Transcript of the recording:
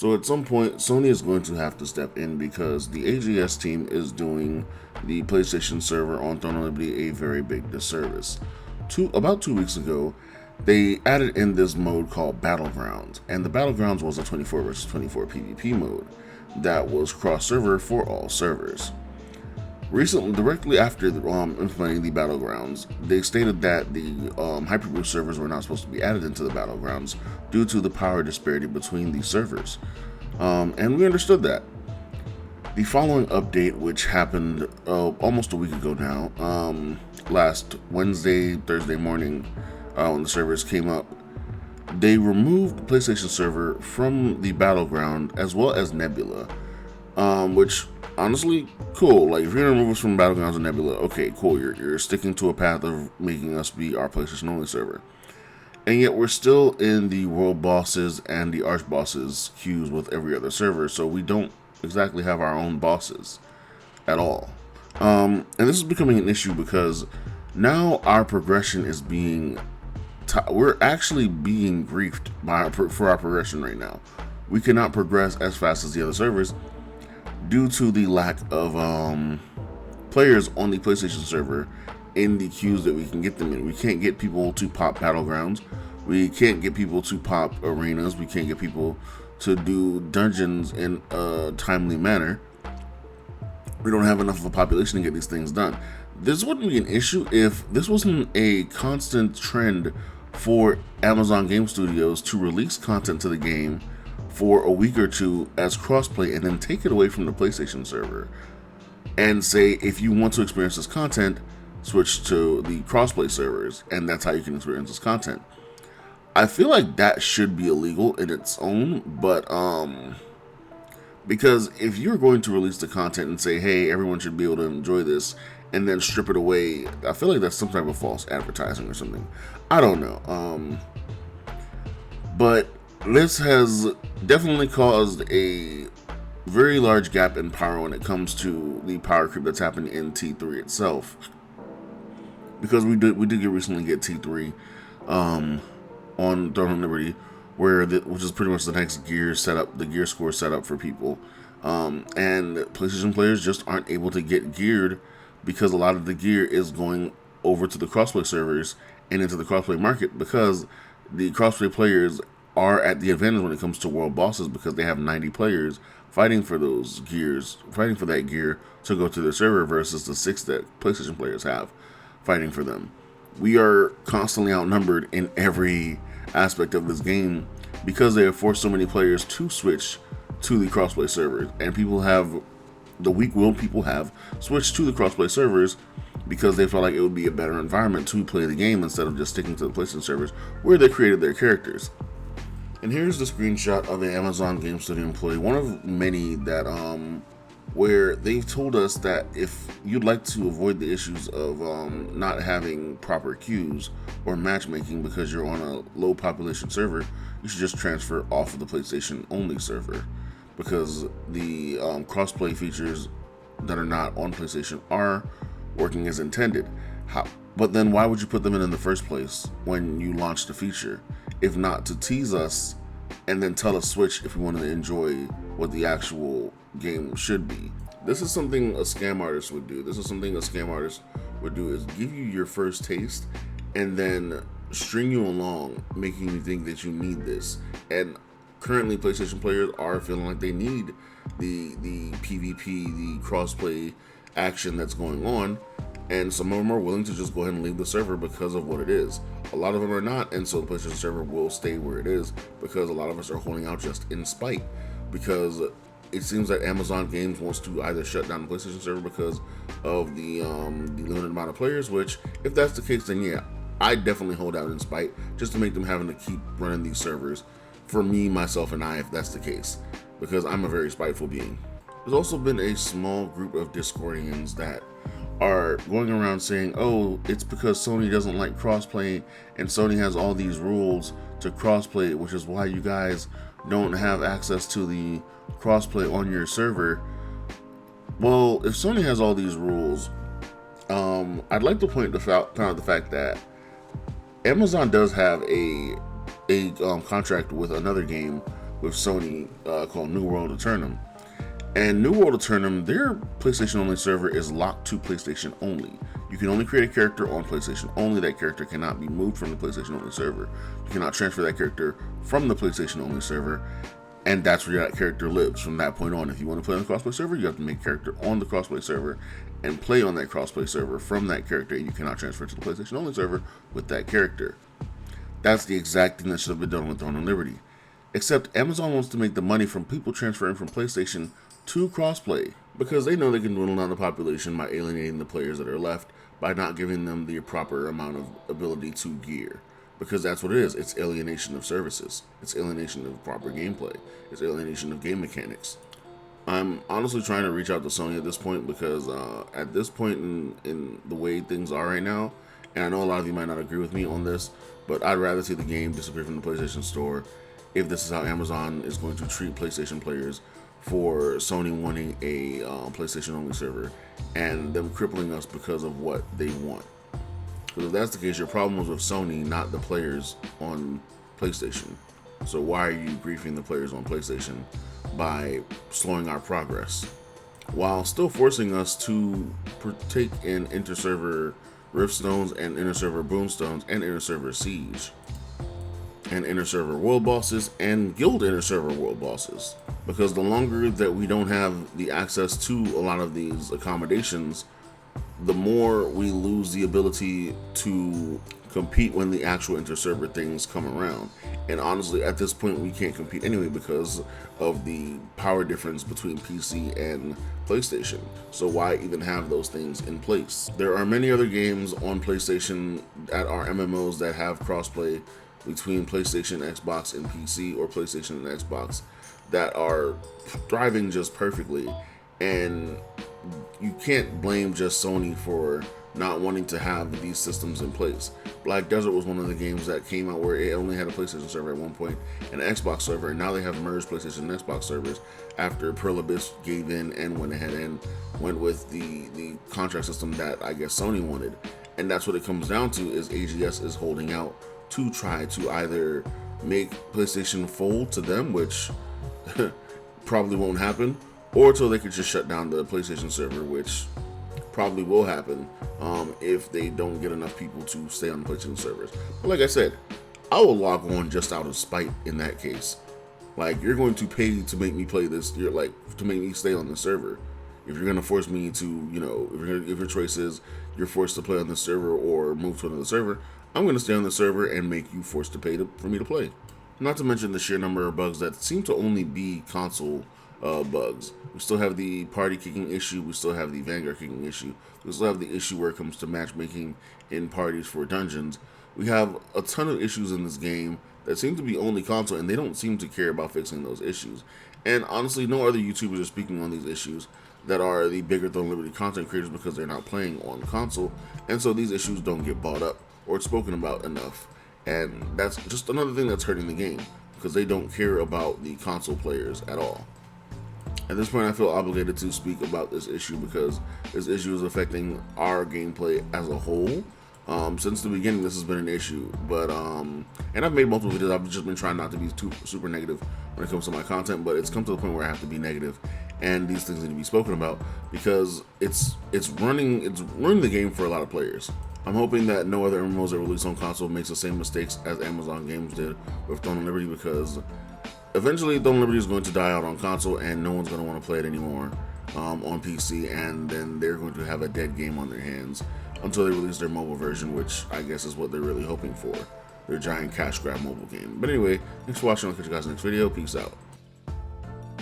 So at some point, Sony is going to have to step in because the AGS team is doing the PlayStation server on Throne of Liberty a very big disservice. About 2 weeks ago, they added in this mode called Battlegrounds, and the Battlegrounds was a 24 versus 24 PvP mode that was cross-server for all servers. Recently, directly after implementing the Battlegrounds, they stated that the Hyperboost servers were not supposed to be added into the Battlegrounds due to the power disparity between these servers. And we understood that. The following update, which happened almost a week ago now, last Wednesday, Thursday morning, when the servers came up, they removed the PlayStation server from the Battleground as well as Nebula, which honestly, cool. Like, if you're gonna remove us from Battlegrounds and Nebula, okay, cool. You're sticking to a path of making us be our PlayStation only server, and yet we're still in the world bosses and the arch bosses queues with every other server, so we don't exactly have our own bosses at all. And this is becoming an issue because now our progression is being we're actually being griefed for our progression right now. We cannot progress as fast as the other servers due to the lack of players on the PlayStation server in the queues that we can get them in. We can't get people to pop Battlegrounds. We can't get people to pop arenas. We can't get people to do dungeons in a timely manner. We don't have enough of a population to get these things done. This wouldn't be an issue if this wasn't a constant trend for Amazon Game Studios to release content to the game for a week or two as crossplay and then take it away from the PlayStation server and say, if you want to experience this content, switch to the crossplay servers, and that's how you can experience this content. I feel like that should be illegal in its own, but because if you're going to release the content and say, hey, everyone should be able to enjoy this, and then strip it away, I feel like that's some type of false advertising or something. I don't know. But this has definitely caused a very large gap in power when it comes to the power creep that's happened in T3 itself. Because we did recently get T3 on Throne of Liberty, which is pretty much the next gear setup, the gear score setup for people. And PlayStation players just aren't able to get geared because a lot of the gear is going over to the crossplay servers and into the crossplay market, because the crossplay players are at the advantage when it comes to world bosses because they have 90 players fighting for those gears, fighting for that gear to go to their server versus the 6 that PlayStation players have fighting for them. We are constantly outnumbered in every aspect of this game because they have forced so many players to switch to the crossplay servers, and the weak-willed people have switched to the crossplay servers because they felt like it would be a better environment to play the game instead of just sticking to the PlayStation servers where they created their characters. And here's the screenshot of an Amazon Game Studio employee, one of many that where they've told us that if you'd like to avoid the issues of not having proper queues or matchmaking because you're on a low population server, you should just transfer off of the PlayStation only server, because the crossplay features that are not on PlayStation are working as intended. But then why would you put them in the first place when you launched the feature, if not to tease us and then tell us switch if we want to enjoy what the actual game should be? This is something a scam artist would do. This is something a scam artist would do, is give you your first taste and then string you along, making you think that you need this. And currently PlayStation players are feeling like they need the PvP, the crossplay action that's going on, and some of them are willing to just go ahead and leave the server because of what it is. A lot of them are not, and so the PlayStation server will stay where it is because a lot of us are holding out just in spite, because it seems that Amazon Games wants to either shut down the PlayStation server because of the limited amount of players, which, if that's the case, then yeah, I definitely hold out in spite just to make them having to keep running these servers for me, myself, and I, if that's the case, because I'm a very spiteful being. There's also been a small group of Discordians that are going around saying, oh, it's because Sony doesn't like crossplay and Sony has all these rules to crossplay, which is why you guys don't have access to the crossplay on your server. Well, if Sony has all these rules, I'd like to point out the fact that Amazon does have a contract with another game with Sony called New World Eternum. And New World Eternum, their PlayStation only server is locked to PlayStation only. You can only create a character on PlayStation only. That character cannot be moved from the PlayStation only server. You cannot transfer that character from the PlayStation only server. And that's where that character lives from that point on. If you want to play on the crossplay server, you have to make a character on the crossplay server and play on that crossplay server from that character. You cannot transfer to the PlayStation only server with that character. That's the exact thing that should have been done with Throne of Liberty. Except Amazon wants to make the money from people transferring from PlayStation to crossplay because they know they can dwindle down the population by alienating the players that are left by not giving them the proper amount of ability to gear. Because that's what it is. It's alienation of services. It's alienation of proper gameplay. It's alienation of game mechanics. I'm honestly trying to reach out to Sony at this point because at this point in the way things are right now, and I know a lot of you might not agree with me on this, but I'd rather see the game disappear from the PlayStation Store if this is how Amazon is going to treat PlayStation players for Sony wanting a PlayStation only server and them crippling us because of what they want. Because if that's the case, your problem was with Sony, not the players on PlayStation. So why are you griefing the players on PlayStation by slowing our progress while still forcing us to partake in inter-server Riftstones and inter-server Boomstones and inter-server Siege and inter-server world bosses and guild inter-server world bosses? Because the longer that we don't have the access to a lot of these accommodations, the more we lose the ability to compete when the actual inter-server things come around. And honestly, at this point, we can't compete anyway because of the power difference between PC and PlayStation. So why even have those things in place? There are many other games on PlayStation that are MMOs that have crossplay between PlayStation, Xbox, and PC, or PlayStation and Xbox, that are thriving just perfectly. And you can't blame just Sony for not wanting to have these systems in place. Black Desert was one of the games that came out where it only had a PlayStation server at one point and an Xbox server, and now they have merged PlayStation and Xbox servers after Pearl Abyss gave in and went ahead and went with the contract system that I guess Sony wanted. And that's what it comes down to, is AGS is holding out to try to either make PlayStation fold to them, which probably won't happen, or until they could just shut down the PlayStation server, which probably will happen if they don't get enough people to stay on the PlayStation servers. But like I said, I will log on just out of spite in that case. Like, you're going to pay to make me play this, you're like, to make me stay on the server. If you're going to force me to, you know, if your choice is you're forced to play on the server or move to another server, I'm going to stay on the server and make you forced to pay for me to play. Not to mention the sheer number of bugs that seem to only be console bugs. We still have the party kicking issue. We still have the Vanguard kicking issue. We still have the issue where it comes to matchmaking in parties for dungeons. We have a ton of issues in this game that seem to be only console, and they don't seem to care about fixing those issues. And honestly, no other YouTubers are speaking on these issues that are the bigger Throne of Liberty content creators because they're not playing on console, and so these issues don't get brought up or spoken about enough. And that's just another thing that's hurting the game, because they don't care about the console players at all. At this point, I feel obligated to speak about this issue because this issue is affecting our gameplay as a whole. Since the beginning, this has been an issue, but and I've made multiple videos. I've just been trying not to be too super negative when it comes to my content, but it's come to the point where I have to be negative, and these things need to be spoken about because it's ruining the game for a lot of players. I'm hoping that no other MMOs that release on console makes the same mistakes as Amazon Games did with Throne of Liberty, because eventually Throne of Liberty is going to die out on console and no one's going to want to play it anymore on PC, and then they're going to have a dead game on their hands until they release their mobile version, which I guess is what they're really hoping for, their giant cash grab mobile game. But anyway, thanks for watching. I'll catch you guys in the next video. Peace out.